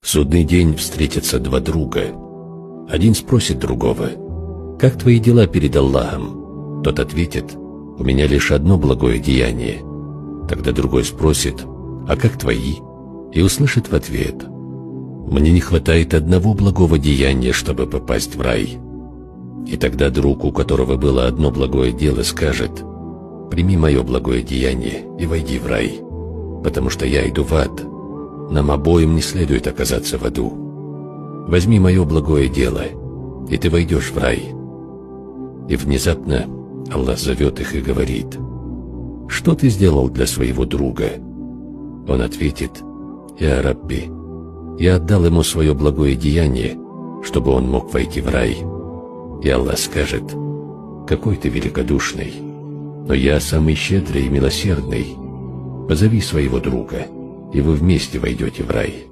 В судный день встретятся два друга. Один спросит другого: «Как твои дела перед Аллахом?» Тот ответит: «У меня лишь одно благое деяние». Тогда другой спросит: «А как твои?» И услышит в ответ: «Мне не хватает одного благого деяния, чтобы попасть в рай». И тогда друг, у которого было одно благое дело, скажет: «Прими мое благое деяние и войди в рай, потому что я иду в ад. Нам обоим не следует оказаться в аду. Возьми мое благое дело, и ты войдешь в рай». И внезапно Аллах зовет их и говорит: «Что ты сделал для своего друга?» Он ответит: «Я Рабби, я отдал ему свое благое деяние, чтобы он мог войти в рай». И Аллах скажет: «Какой ты великодушный, но я самый щедрый и милосердный. Позови своего друга, и вы вместе войдете в рай».